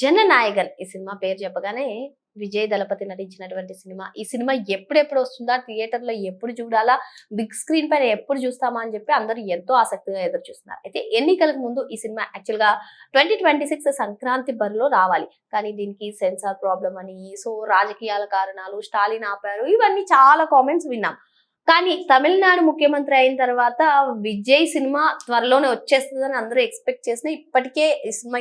జననాయగన్ ఈ సినిమా పేరు చెప్పగానే విజయ్ దళపతి నటించినటువంటి సినిమా. ఈ సినిమా ఎప్పుడెప్పుడు వస్తుందా, థియేటర్‌లో ఎప్పుడు చూడాలా, బిగ్ స్క్రీన్ పైన ఎప్పుడు చూస్తామా అని చెప్పి అందరూ ఎంతో ఆసక్తిగా ఎదురు చూస్తున్నారు. అయితే ఎన్నికలకు ముందు ఈ సినిమా యాక్చువల్‌గా 2026 సంక్రాంతి బరిలో రావాలి. కానీ దీనికి సెన్సార్ ప్రాబ్లమ్ అని, సో రాజకీయాల కారణాలు, స్టాలిన్ ఆపారు, ఇవన్నీ చాలా కామెంట్స్ విన్నాం. కానీ తమిళనాడు ముఖ్యమంత్రి అయిన తర్వాత విజయ్ సినిమా త్వరలోనే వచ్చేస్తదని అందరూ ఎక్స్‌పెక్ట్ చేసినా ఇప్పటికే ఈ సినిమా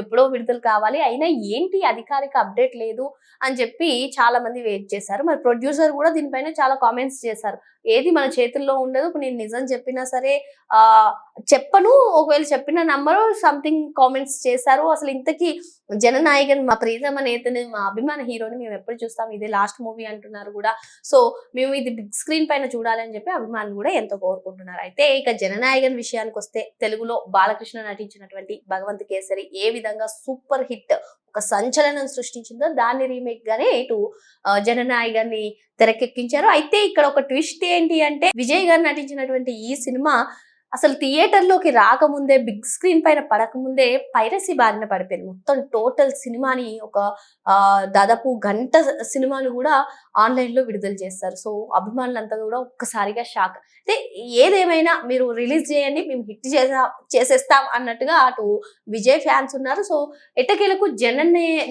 ఎప్పుడో విడుదల కావాలి. అయినా ఏంటి అధికారిక అప్డేట్ లేదు అని చెప్పి చాలా మంది వెయిట్ చేశారు. మరి ప్రొడ్యూసర్ కూడా దీనిపైన చాలా కామెంట్స్ చేశారు. ఏది మన చేతుల్లో ఉండదు. ఇప్పుడు నేను నిజం చెప్పినా సరే ఆహ్, చెప్పను. ఒకవేళ చెప్పినా నమ్మరు. సంథింగ్ కామెంట్స్ చేశారు. అసలు ఇంతకీ జననాయకన్ మా ప్రియతమ నేతని, మా అభిమాన హీరోని మేము ఎప్పుడు చూస్తాం. ఇదే లాస్ట్ మూవీ అంటున్నారు కూడా. సో మేము ఇది బిగ్ స్క్రీన్ పైన చూడాలి అని చెప్పి అభిమానులు కూడా ఎంతో కోరుకుంటున్నారు. అయితే ఇక జననాయకన్ విషయానికి వస్తే తెలుగులో బాలకృష్ణ నటించినటువంటి భగవంత్ కేసరి ఏ విధంగా సూపర్ హిట్ ఒక సంచలనం సృష్టించిందో దాన్ని రీమేక్ గానే ఇటు జననాయకన్ని తెరకెక్కించారు. అయితే ఇక్కడ ఒక ట్విస్ట్ ఏంటి అంటే విజయ్ గారు నటించినటువంటి ఈ సినిమా అసలు థియేటర్ లోకి రాకముందే, బిగ్ స్క్రీన్ పైన పడకముందే పైరసీ బారిన పడిపోయింది. మొత్తం టోటల్ సినిమాని ఒక దాదాపు గంట సినిమాను కూడా ఆన్లైన్ లో విడుదల చేస్తారు. సో అభిమానులంతా కూడా ఒక్కసారిగా షాక్. అయితే ఏదేమైనా మీరు రిలీజ్ చేయండి, మేము హిట్ చేసేస్తాం అన్నట్టుగా అటు విజయ్ ఫ్యాన్స్ ఉన్నారు. సో ఎట్టకేలకు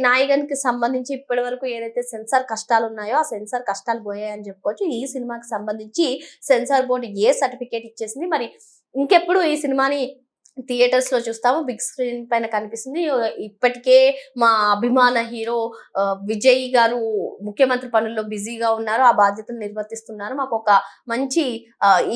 నాయకన్ కి సంబంధించి ఇప్పటి వరకు ఏదైతే సెన్సార్ కష్టాలు ఉన్నాయో ఆ సెన్సార్ కష్టాలు పోయాయని చెప్పుకోవచ్చు. ఈ సినిమాకి సంబంధించి సెన్సార్ బోర్డు ఏ సర్టిఫికేట్ ఇచ్చేసింది, మరి ఇంకెప్పుడు ఈ సినిమాని థియేటర్స్ లో చూస్తాము, బిగ్ స్క్రీన్ పైన కనిపిస్తుంది. ఇప్పటికే మా అభిమాన హీరో విజయ్ గారు ముఖ్యమంత్రి పనుల్లో బిజీగా ఉన్నారు, ఆ బాధ్యతలు నిర్వర్తిస్తున్నారు. మాకు ఒక మంచి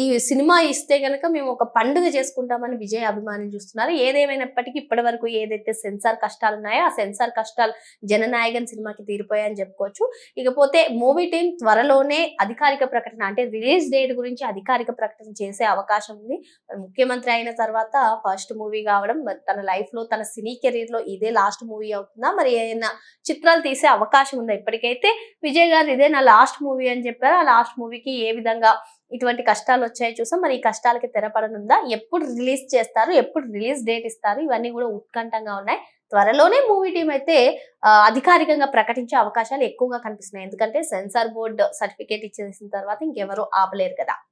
ఈ సినిమా ఇస్తే గనక మేము ఒక పండుగ చేసుకుంటామని విజయ్ అభిమానులు చూస్తున్నారు. ఏదేమైనప్పటికీ ఇప్పటి వరకు ఏదైతే సెన్సార్ కష్టాలు ఉన్నాయో ఆ సెన్సార్ కష్టాలు జననాయకన్ సినిమాకి తీరిపోయాయని చెప్పుకోవచ్చు. ఇకపోతే మూవీ టీం త్వరలోనే అధికారిక ప్రకటన, అంటే రిలీజ్ డేట్ గురించి అధికారిక ప్రకటన చేసే అవకాశం ఉంది. ముఖ్యమంత్రి అయిన తర్వాత ఫస్ట్ మూవీ కావడం, మరి తన లైఫ్ లో, తన సినీ కెరీర్ లో ఇదే లాస్ట్ మూవీ అవుతుందా, మరి ఏదైనా చిత్రాలు తీసే అవకాశం ఉందా? ఇప్పటికైతే విజయ్ గారు ఇదే నా లాస్ట్ మూవీ అని చెప్పారు. ఆ లాస్ట్ మూవీకి ఏ విధంగా ఇటువంటి కష్టాలు వచ్చాయో చూసాం. మరి ఈ కష్టాలకి తెరపడనుందా, ఎప్పుడు రిలీజ్ చేస్తారు, ఎప్పుడు రిలీజ్ డేట్ ఇస్తారు, ఇవన్నీ కూడా ఉత్కంఠంగా ఉన్నాయి. త్వరలోనే మూవీ టీం అయితే అధికారికంగా ప్రకటించే అవకాశాలు ఎక్కువగా కనిపిస్తున్నాయి. ఎందుకంటే సెన్సార్ బోర్డు సర్టిఫికేట్ ఇచ్చేసిన తర్వాత ఇంకెవరు ఆపలేరు కదా.